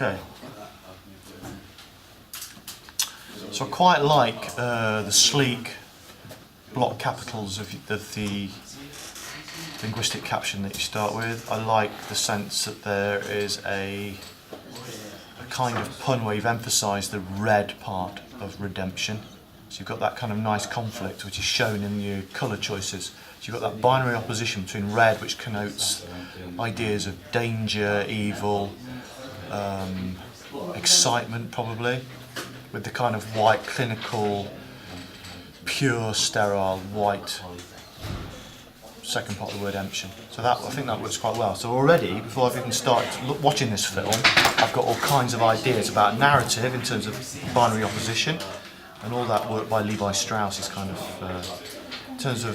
Okay. So I quite like the sleek block capitals of the linguistic caption that you start with. I like the sense that there is a kind of pun where you've emphasised the red part of redemption. So you've got that kind of nice conflict which is shown in your colour choices. So you've got that binary opposition between red, which connotes ideas of danger, evil, excitement probably, with the kind of white, clinical, pure, sterile, white second part of the word emption. So that, I think that works quite well. So already, before I've even started watching this film, I've got all kinds of ideas about narrative in terms of binary opposition, and all that work by Levi Strauss is kind of, in terms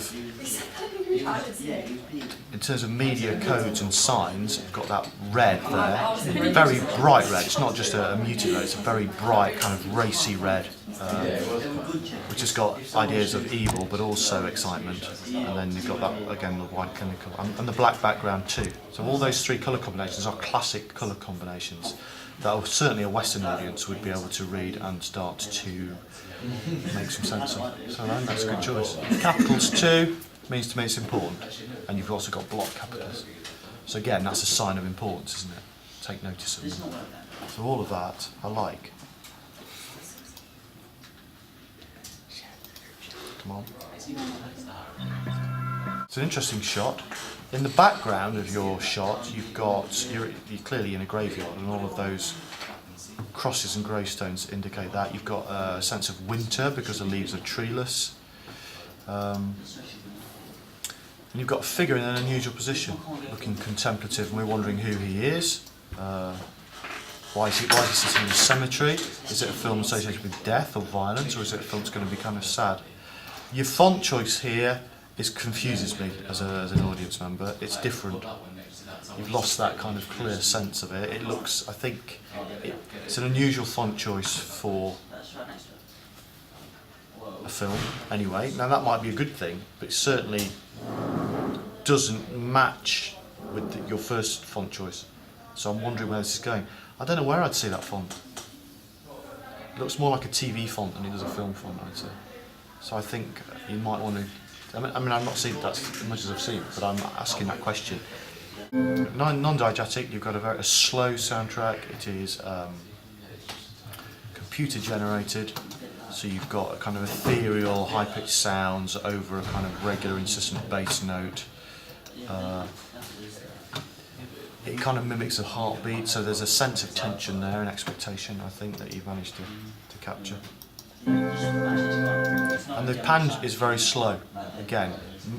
of media codes and signs, you've got that red there, very bright red. It's not just a muted red, it's a very bright kind of racy red, which has got ideas of evil but also excitement. And then you've got that, again, the white clinical, and the black background too. So all those three colour combinations are classic colour combinations that certainly a Western audience would be able to read and start to make some sense of. So I think that's a good choice. Capitals too means to me it's important, and you've also got block capitals. So again, that's a sign of importance, isn't it? Take notice of them. So all of that I like. Come on. It's an interesting shot. In the background of your shot, you're clearly in a graveyard, and all of those crosses and gravestones indicate that. You've got a sense of winter because the leaves are treeless. And you've got a figure in an unusual position, looking contemplative, and we're wondering who he is. Why is he sitting in a cemetery? Is it a film associated with death or violence, or is it a film that's going to be kind of sad? Your font choice here confuses me as an audience member. It's different. You've lost that kind of clear sense of it. It looks, I think, it's an unusual font choice for a film, anyway. Now that might be a good thing, but it certainly doesn't match with your first font choice. So I'm wondering where this is going. I don't know where I'd see that font. It looks more like a TV font than it does a film font, I'd say. So I think you might want to. I mean, I've not seen that as much as I've seen, but I'm asking that question. Non-diegetic, you've got a slow soundtrack. It is computer generated, so you've got a kind of ethereal, high-pitched sounds over a kind of regular, insistent bass note. It kind of mimics a heartbeat, so there's a sense of tension there and expectation, I think, that you've managed to capture. And the pan is very slow, again,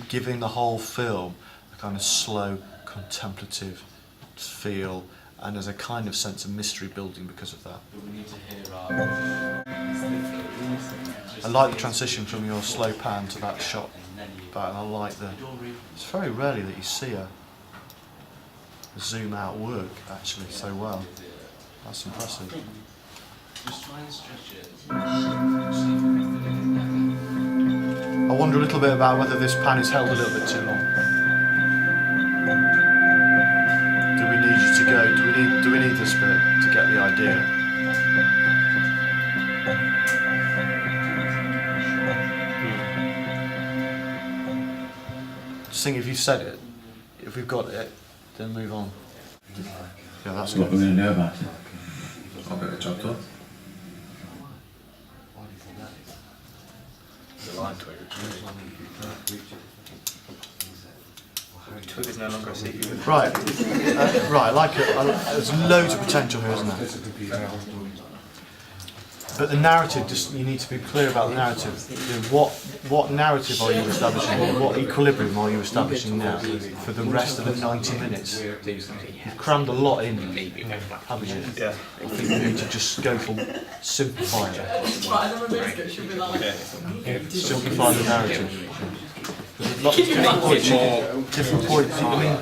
giving the whole film a kind of slow, contemplative feel, and there's a kind of sense of mystery building because of that. I like the transition from your slow pan to that shot back, and I like it's very rarely that you see a zoom out work actually so well. That's impressive. Just try and stretch it. I wonder a little bit about whether this pan is held a little bit too long. Do we need you to go? Do we need this bit to get the idea? Just think, if you've said it, if we've got it, then move on. Yeah, that's what we're going to know about it. I'll get the job done. Twig is no longer a secret. Right, right. I like it. There's loads of potential here, isn't there? But the narrative, you need to be clear about the narrative. You know, what narrative are you establishing? What equilibrium are you establishing now for the rest of the 90 minutes? You've crammed a lot in, haven't you? Yeah. I think you need to just go for simplify it. Simplify the narrative. There's lots of different points. I mean,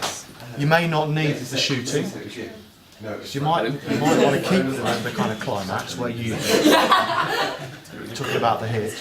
you may not need the shooting. You might want to keep the kind of climax where you're talking about the hit.